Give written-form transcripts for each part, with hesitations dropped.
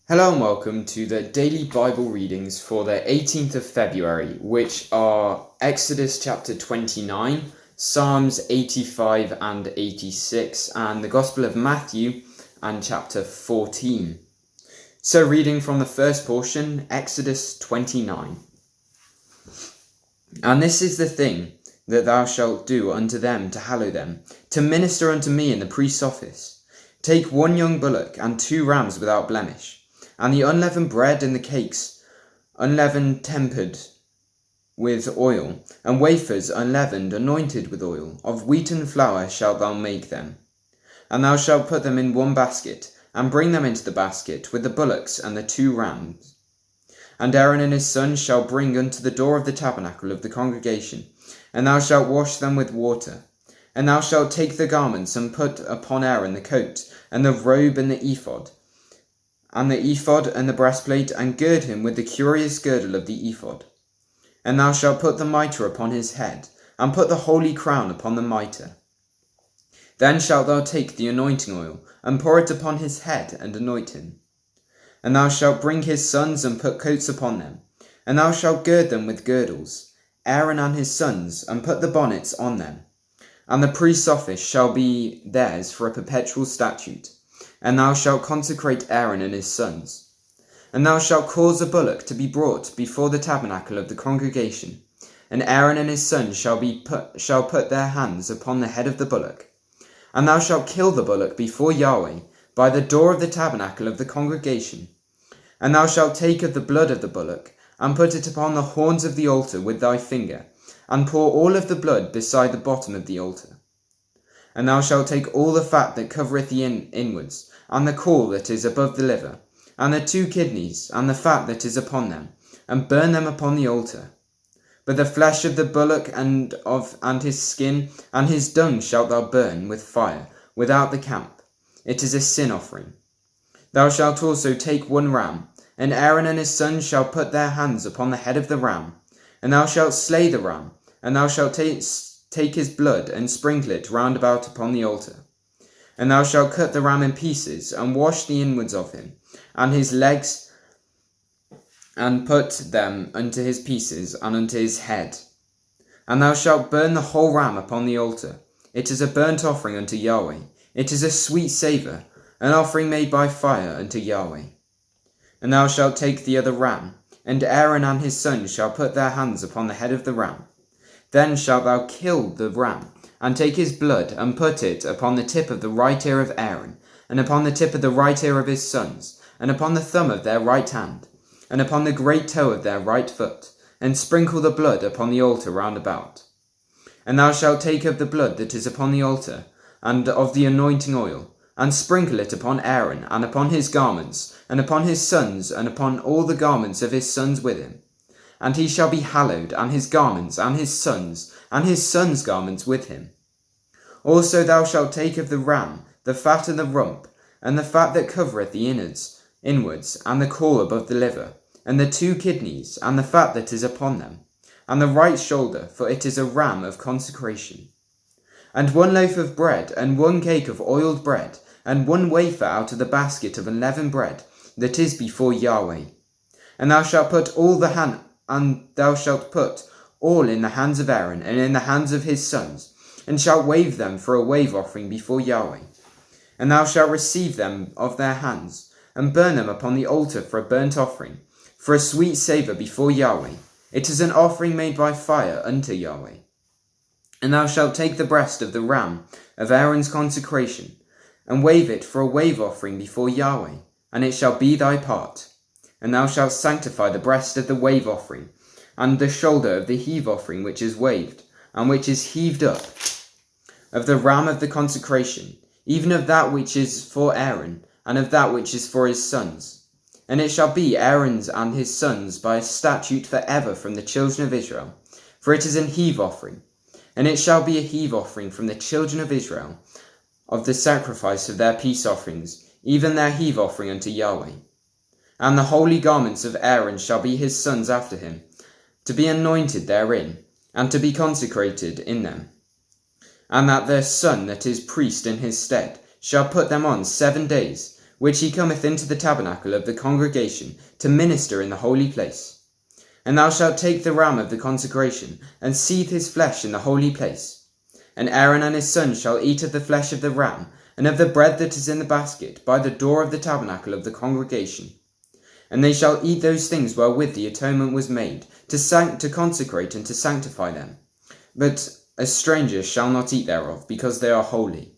Hello and welcome to the daily Bible readings for the 18th of February, which are Exodus chapter 29, Psalms 85 and 86, and the Gospel of Matthew and chapter 14. So reading from the first portion, Exodus 29. And this is the thing that thou shalt do unto them to hallow them, to minister unto me in the priest's office. Take 1 young bullock and 2 rams without blemish, and the unleavened bread and the cakes, unleavened tempered with oil, and wafers unleavened anointed with oil, of wheaten flour shalt thou make them. And thou shalt put them in 1 basket, and bring them into the basket with the bullocks and the 2 rams. And Aaron and his sons shall bring unto the door of the tabernacle of the congregation, and thou shalt wash them with water. And thou shalt take the garments, and put upon Aaron the coat, and the robe, and the ephod, and the breastplate, and gird him with the curious girdle of the ephod. And thou shalt put the mitre upon his head, and put the holy crown upon the mitre. Then shalt thou take the anointing oil, and pour it upon his head, and anoint him. And thou shalt bring his sons, and put coats upon them, and thou shalt gird them with girdles, Aaron and his sons, and put the bonnets on them. And the priest's office shall be theirs for a perpetual statute. And thou shalt consecrate Aaron and his sons. And thou shalt cause a bullock to be brought before the tabernacle of the congregation, and Aaron and his sons shall put their hands upon the head of the bullock. And thou shalt kill the bullock before Yahweh by the door of the tabernacle of the congregation. And thou shalt take of the blood of the bullock, and put it upon the horns of the altar with thy finger, and pour all of the blood beside the bottom of the altar. And thou shalt take all the fat that covereth the inwards, and the caul that is above the liver, and the 2 kidneys, and the fat that is upon them, and burn them upon the altar. But the flesh of the bullock and his skin and his dung shalt thou burn with fire without the camp. It is a sin offering. Thou shalt also take 1 ram, and Aaron and his sons shall put their hands upon the head of the ram, and thou shalt slay the ram, and thou shalt take his blood, and sprinkle it round about upon the altar. And thou shalt cut the ram in pieces, and wash the inwards of him, and his legs, and put them unto his pieces, and unto his head. And thou shalt burn the whole ram upon the altar. It is a burnt offering unto Yahweh. It is a sweet savour, an offering made by fire unto Yahweh. And thou shalt take the other ram, and Aaron and his sons shall put their hands upon the head of the ram. Then shalt thou kill the ram, and take his blood, and put it upon the tip of the right ear of Aaron, and upon the tip of the right ear of his sons, and upon the thumb of their right hand, and upon the great toe of their right foot, and sprinkle the blood upon the altar round about. And thou shalt take of the blood that is upon the altar, and of the anointing oil, and sprinkle it upon Aaron, and upon his garments, and upon his sons, and upon all the garments of his sons with him. And he shall be hallowed, and his garments, and his sons' garments with him. Also thou shalt take of the ram the fat and the rump, and the fat that covereth the inwards, and the caul above the liver, and the 2 kidneys, and the fat that is upon them, and the right shoulder, for it is a ram of consecration. And 1 loaf of bread, and 1 cake of oiled bread, and 1 wafer out of the basket of unleavened bread that is before Yahweh. And thou shalt put all in the hands of Aaron, and in the hands of his sons, and shalt wave them for a wave offering before Yahweh. And thou shalt receive them of their hands, and burn them upon the altar for a burnt offering, for a sweet savour before Yahweh. It is an offering made by fire unto Yahweh. And thou shalt take the breast of the ram of Aaron's consecration, and wave it for a wave offering before Yahweh, and it shall be thy part. And thou shalt sanctify the breast of the wave offering, and the shoulder of the heave offering which is waved, and which is heaved up, of the ram of the consecration, even of that which is for Aaron, and of that which is for his sons. And it shall be Aaron's and his sons by a statute for ever from the children of Israel, for it is an heave offering. And it shall be a heave offering from the children of Israel, of the sacrifice of their peace offerings, even their heave offering unto Yahweh. And the holy garments of Aaron shall be his sons after him, to be anointed therein, and to be consecrated in them. And that their son that is priest in his stead shall put them on 7 days, which he cometh into the tabernacle of the congregation to minister in the holy place. And thou shalt take the ram of the consecration, and seethe his flesh in the holy place. And Aaron and his sons shall eat of the flesh of the ram, and of the bread that is in the basket, by the door of the tabernacle of the congregation. And they shall eat those things wherewith the atonement was made, to consecrate and to sanctify them. But a stranger shall not eat thereof, because they are holy.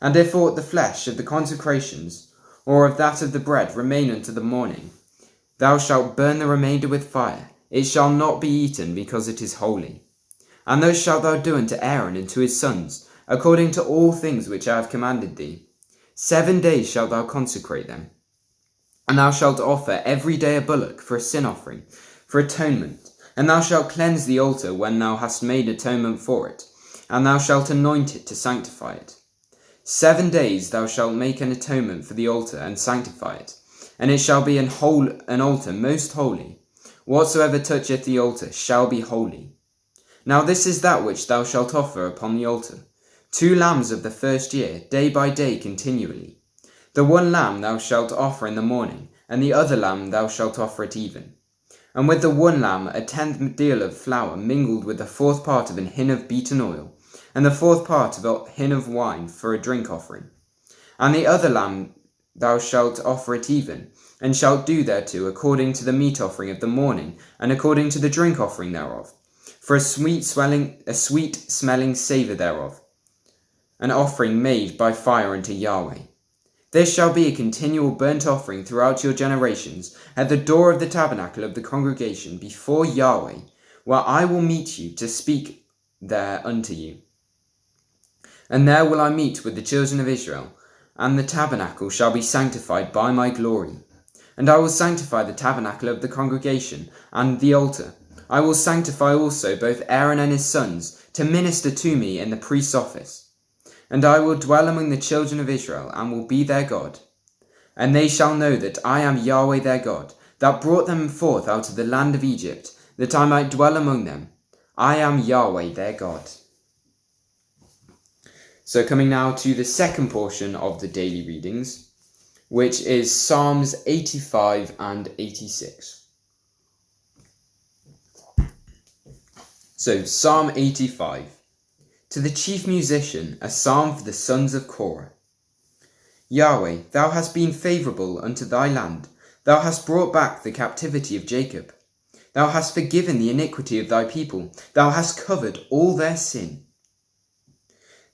And if aught the flesh of the consecrations, or of that of the bread, remain unto the morning, thou shalt burn the remainder with fire. It shall not be eaten, because it is holy. And thus shalt thou do unto Aaron and to his sons, according to all things which I have commanded thee. 7 days shalt thou consecrate them. And thou shalt offer every day a bullock for a sin offering, for atonement. And thou shalt cleanse the altar when thou hast made atonement for it, and thou shalt anoint it to sanctify it. 7 days thou shalt make an atonement for the altar, and sanctify it, and it shall be an altar most holy. Whatsoever toucheth the altar shall be holy. Now this is that which thou shalt offer upon the altar: 2 lambs of the first year, day by day continually. The one lamb thou shalt offer in the morning, and the other lamb thou shalt offer at even. And with the one lamb 1/10 deal of flour mingled with the 4th part of an hin of beaten oil, and the 4th part of a hin of wine for a drink offering. And the other lamb thou shalt offer at even, and shalt do thereto according to the meat offering of the morning, and according to the drink offering thereof, for a sweet smelling savour thereof, an offering made by fire unto Yahweh. This shall be a continual burnt offering throughout your generations, at the door of the tabernacle of the congregation before Yahweh, where I will meet you to speak there unto you. And there will I meet with the children of Israel, and the tabernacle shall be sanctified by my glory. And I will sanctify the tabernacle of the congregation and the altar. I will sanctify also both Aaron and his sons to minister to me in the priest's office. And I will dwell among the children of Israel, and will be their God. And they shall know that I am Yahweh their God, that brought them forth out of the land of Egypt, that I might dwell among them. I am Yahweh their God. So coming now to the second portion of the daily readings, which is Psalms 85 and 86. So Psalm 85. To the chief musician, a psalm for the sons of Korah. Yahweh, thou hast been favourable unto thy land. Thou hast brought back the captivity of Jacob. Thou hast forgiven the iniquity of thy people. Thou hast covered all their sin.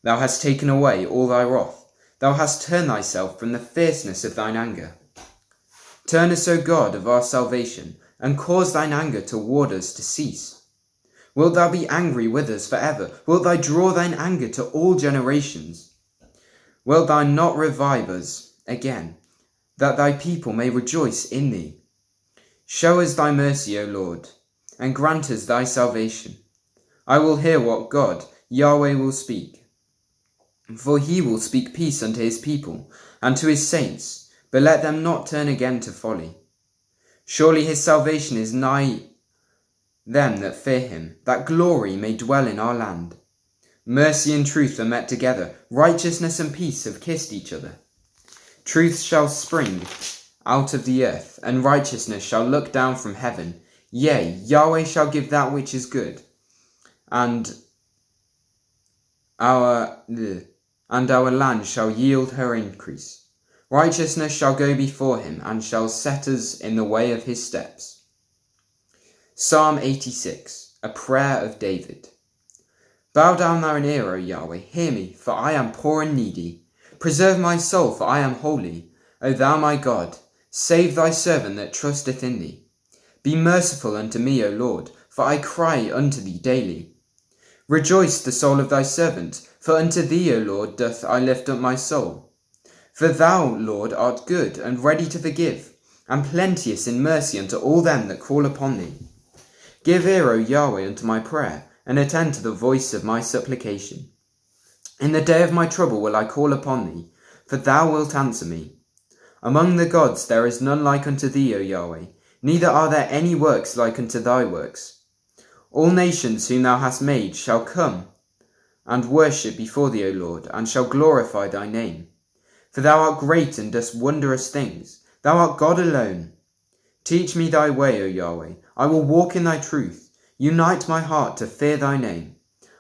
Thou hast taken away all thy wrath. Thou hast turned thyself from the fierceness of thine anger. Turn us, O God of our salvation, and cause thine anger toward us to cease. Wilt thou be angry with us for ever? Wilt thou draw thine anger to all generations? Wilt thou not revive us again, that thy people may rejoice in thee? Show us thy mercy, O Lord, and grant us thy salvation. I will hear what God, Yahweh, will speak. For he will speak peace unto his people, and to his saints, but let them not turn again to folly. Surely his salvation is nigh them that fear him, that glory may dwell in our land. Mercy and truth are met together, righteousness and peace have kissed each other. Truth shall spring out of the earth, and righteousness shall look down from heaven. Yea, Yahweh shall give that which is good, and our land shall yield her increase. Righteousness shall go before him, and shall set us in the way of his steps. Psalm 86, a prayer of David. Bow down thine ear, O Yahweh, hear me, for I am poor and needy. Preserve my soul, for I am holy. O thou my God, save thy servant that trusteth in thee. Be merciful unto me, O Lord, for I cry unto thee daily. Rejoice the soul of thy servant, for unto thee, O Lord, doth I lift up my soul. For thou, Lord, art good and ready to forgive, and plenteous in mercy unto all them that call upon thee. Give ear, O Yahweh, unto my prayer, and attend to the voice of my supplication. In the day of my trouble will I call upon thee, for thou wilt answer me. Among the gods there is none like unto thee, O Yahweh, neither are there any works like unto thy works. All nations whom thou hast made shall come and worship before thee, O Lord, and shall glorify thy name. For thou art great and dost wondrous things. Thou art God alone. Teach me thy way, O Yahweh. I will walk in thy truth. Unite my heart to fear thy name.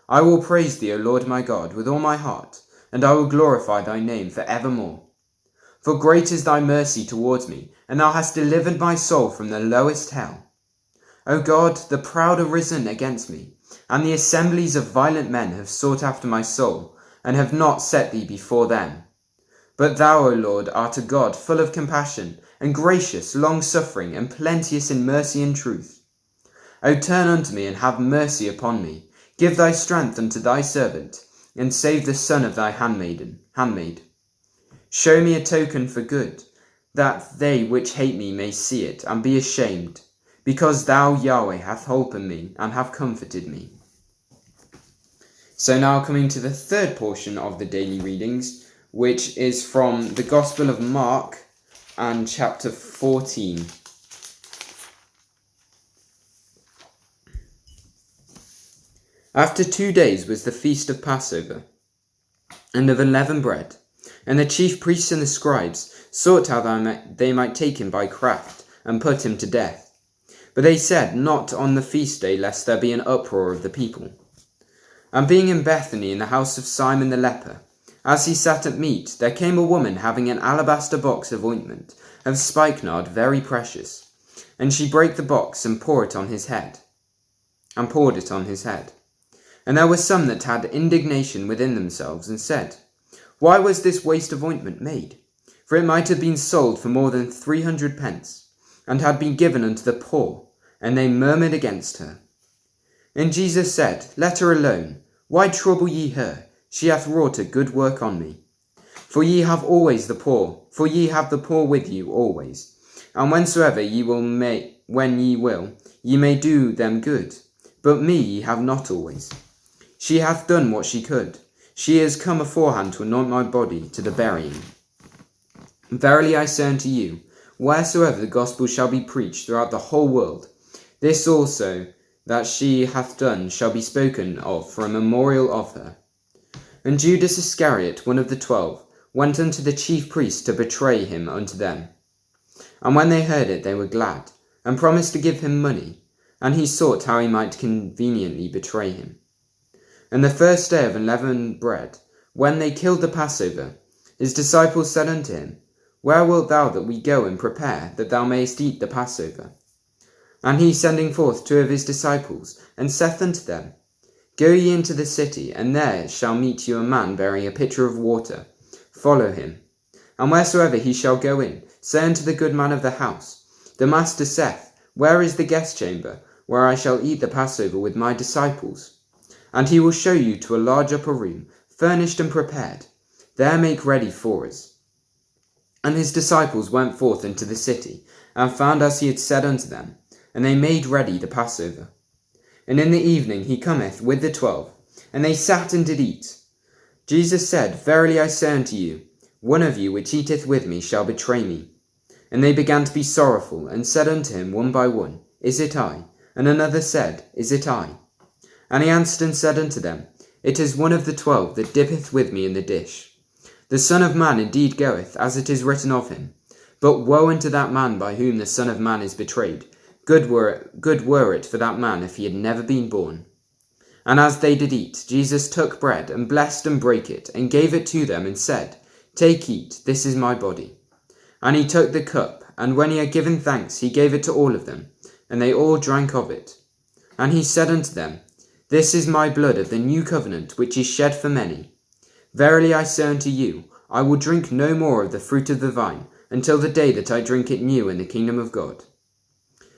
I will praise thee, O Lord my God, with all my heart, and I will glorify thy name for evermore. For great is thy mercy towards me, and thou hast delivered my soul from the lowest hell. O God, the proud are risen against me, and the assemblies of violent men have sought after my soul, and have not set thee before them. But thou, O Lord, art a God full of compassion, and gracious, long-suffering, and plenteous in mercy and truth. O turn unto me, and have mercy upon me. Give thy strength unto thy servant, and save the son of thy handmaid. Show me a token for good, that they which hate me may see it, and be ashamed, because thou, Yahweh, hast holpen me, and have comforted me. So now coming to the third portion of the daily readings, which is from the Gospel of Mark and chapter 14. After 2 days was the feast of Passover, and of unleavened bread, and the chief priests and the scribes sought how they might take him by craft, and put him to death. But they said, Not on the feast day, lest there be an uproar of the people. And being in Bethany in the house of Simon the leper, as he sat at meat, there came a woman having an alabaster box of ointment, of spikenard very precious. And she brake the box, and poured it on his head. And there were some that had indignation within themselves, and said, Why was this waste of ointment made? For it might have been sold for more than 300 pence, and had been given unto the poor. And they murmured against her. And Jesus said, Let her alone. Why trouble ye her? She hath wrought a good work on me. For ye have the poor with you always. And whensoever when ye will, ye may do them good. But me ye have not always. She hath done what she could. She is come aforehand to anoint my body to the burying. Verily I say unto you, wheresoever the gospel shall be preached throughout the whole world, this also that she hath done shall be spoken of for a memorial of her. And Judas Iscariot, one of the 12, went unto the chief priests to betray him unto them. And when they heard it, they were glad, and promised to give him money, and he sought how he might conveniently betray him. And the first day of unleavened bread, when they killed the Passover, his disciples said unto him, Where wilt thou that we go and prepare, that thou mayest eat the Passover? And he, sending forth 2 of his disciples, and saith unto them, Go ye into the city, and there shall meet you a man bearing a pitcher of water. Follow him. And wheresoever he shall go in, say unto the good man of the house, The master saith, Where is the guest chamber, where I shall eat the Passover with my disciples? And he will show you to a large upper room, furnished and prepared. There make ready for us. And his disciples went forth into the city, and found as he had said unto them, and they made ready the Passover. And in the evening he cometh with the 12, and they sat and did eat. Jesus said, Verily I say unto you, one of you which eateth with me shall betray me. And they began to be sorrowful, and said unto him one by one, Is it I? And another said, Is it I? And he answered and said unto them, It is one of the 12 that dippeth with me in the dish. The Son of Man indeed goeth, as it is written of him. But woe unto that man by whom the Son of Man is betrayed. Good were it for that man if he had never been born. And as they did eat, Jesus took bread, and blessed and brake it, and gave it to them, and said, Take, eat, this is my body. And he took the cup, and when he had given thanks, he gave it to all of them, and they all drank of it. And he said unto them, This is my blood of the new covenant, which is shed for many. Verily I say unto you, I will drink no more of the fruit of the vine, until the day that I drink it new in the kingdom of God.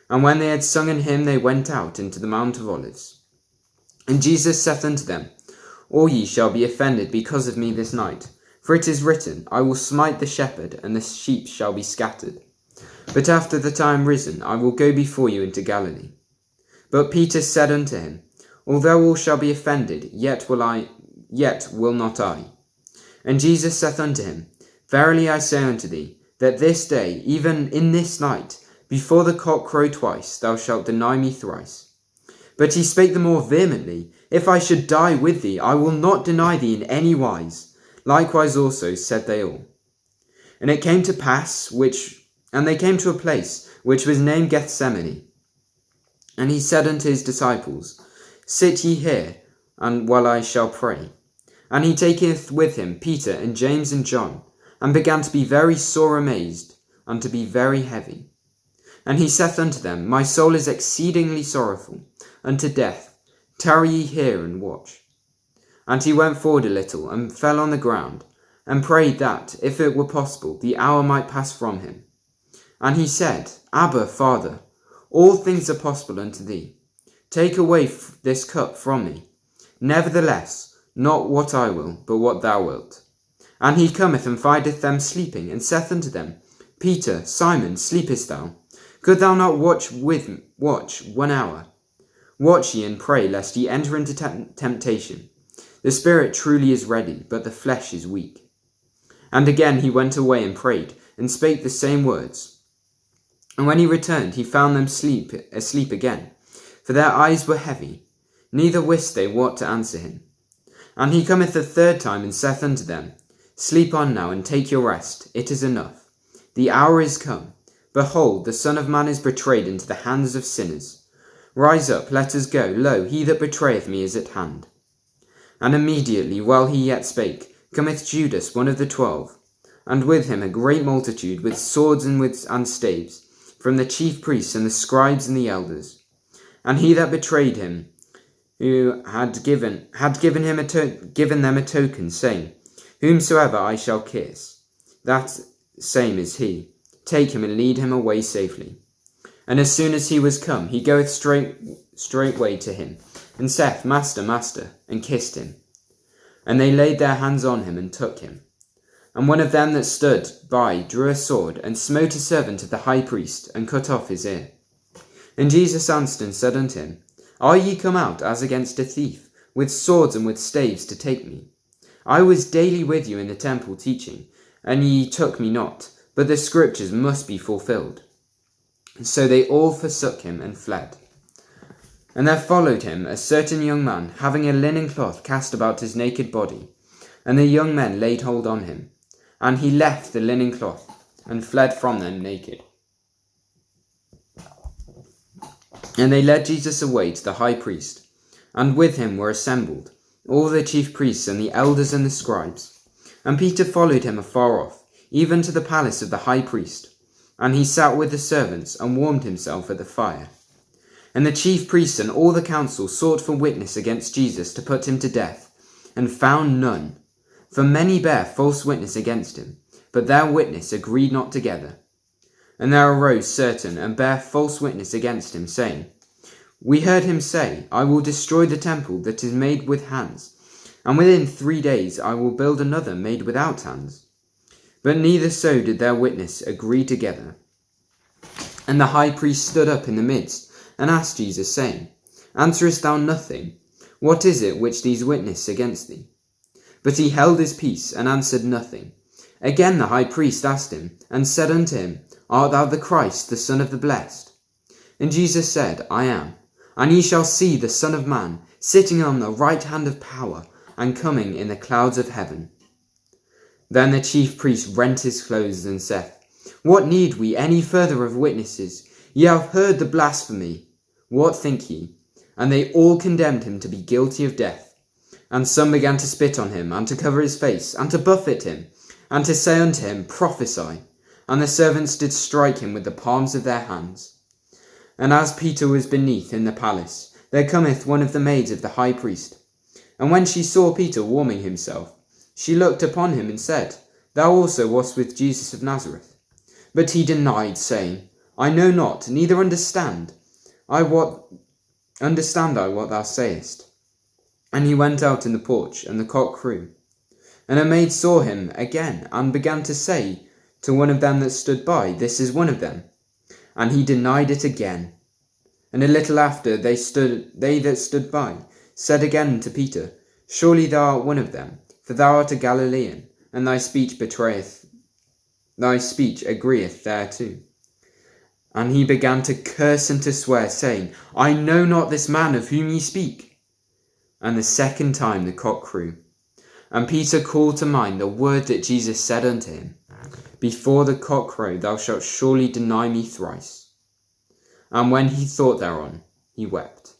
And when they had sung an hymn, they went out into the Mount of Olives. And Jesus saith unto them, All ye shall be offended because of me this night. For it is written, I will smite the shepherd, and the sheep shall be scattered. But after that I am risen, I will go before you into Galilee. But Peter said unto him, Although all shall be offended, yet will not I. And Jesus saith unto him, Verily I say unto thee, that this day, even in this night, before the cock crow twice, thou shalt deny me thrice. But he spake the more vehemently, If I should die with thee, I will not deny thee in any wise. Likewise also said they all. And it came to pass, and they came to a place which was named Gethsemane. And he said unto his disciples, Sit ye here, and while I shall pray. And he taketh with him Peter and James and John, and began to be very sore amazed, and to be very heavy. And he saith unto them, My soul is exceedingly sorrowful, unto death. Tarry ye here and watch. And he went forward a little, and fell on the ground, and prayed that, if it were possible, the hour might pass from him. And he said, Abba, Father, all things are possible unto thee. Take away this cup from me. Nevertheless, not what I will, but what thou wilt. And he cometh and findeth them sleeping, and saith unto them, Peter, Simon, sleepest thou? Could thou not watch 1 hour? Watch ye and pray, lest ye enter into temptation. The spirit truly is ready, but the flesh is weak. And again he went away and prayed, and spake the same words. And when he returned, he found them asleep again, for their eyes were heavy, neither wist they what to answer him. And he cometh the third time, and saith unto them, Sleep on now, and take your rest, it is enough. The hour is come. Behold, the Son of Man is betrayed into the hands of sinners. Rise up, let us go. Lo, he that betrayeth me is at hand. And immediately, while he yet spake, cometh Judas, one of the 12, and with him a great multitude, with swords and staves, from the chief priests and the scribes and the elders. And he that betrayed him, who had given them a token, saying, Whomsoever I shall kiss, that same is he. Take him and lead him away safely. And as soon as he was come, he goeth straightway to him, and saith, Master, Master, and kissed him. And they laid their hands on him, and took him. And one of them that stood by drew a sword, and smote a servant of the high priest, and cut off his ear. And Jesus answered and said unto him, Are ye come out as against a thief, with swords and with staves to take me? I was daily with you in the temple teaching, and ye took me not, but the scriptures must be fulfilled. So they all forsook him and fled. And there followed him a certain young man, having a linen cloth cast about his naked body. And the young men laid hold on him. And he left the linen cloth, and fled from them naked. And they led Jesus away to the high priest, and with him were assembled all the chief priests and the elders and the scribes. And Peter followed him afar off, even to the palace of the high priest. And he sat with the servants, and warmed himself at the fire. And the chief priests and all the council sought for witness against Jesus to put him to death, and found none. For many bare false witness against him, but their witness agreed not together. And there arose certain, and bare false witness against him, saying, We heard him say, I will destroy the temple that is made with hands, and within 3 days I will build another made without hands. But neither so did their witness agree together. And the high priest stood up in the midst, and asked Jesus, saying, Answerest thou nothing? What is it which these witness against thee? But he held his peace, and answered nothing. Again the high priest asked him, and said unto him, Art thou the Christ, the Son of the Blessed? And Jesus said, I am. And ye shall see the Son of Man sitting on the right hand of power, and coming in the clouds of heaven. Then the chief priest rent his clothes, and said, What need we any further of witnesses? Ye have heard the blasphemy. What think ye? And they all condemned him to be guilty of death. And some began to spit on him, and to cover his face, and to buffet him, and to say unto him, Prophesy. And the servants did strike him with the palms of their hands. And as Peter was beneath in the palace, there cometh one of the maids of the high priest. And when she saw Peter warming himself, she looked upon him and said, Thou also wast with Jesus of Nazareth. But he denied, saying, I know not, neither understand I what thou sayest. And he went out in the porch, and the cock crew. And a maid saw him again, and began to say to one of them that stood by, This is one of them. And he denied it again. And a little after they that stood by said again to Peter, Surely thou art one of them, for thou art a Galilean, and thy speech agreeth thereto. And he began to curse and to swear, saying, I know not this man of whom ye speak. And the second time the cock crew. And Peter called to mind the word that Jesus said unto him, before the cock crow thou shalt surely deny me thrice. And when he thought thereon, he wept.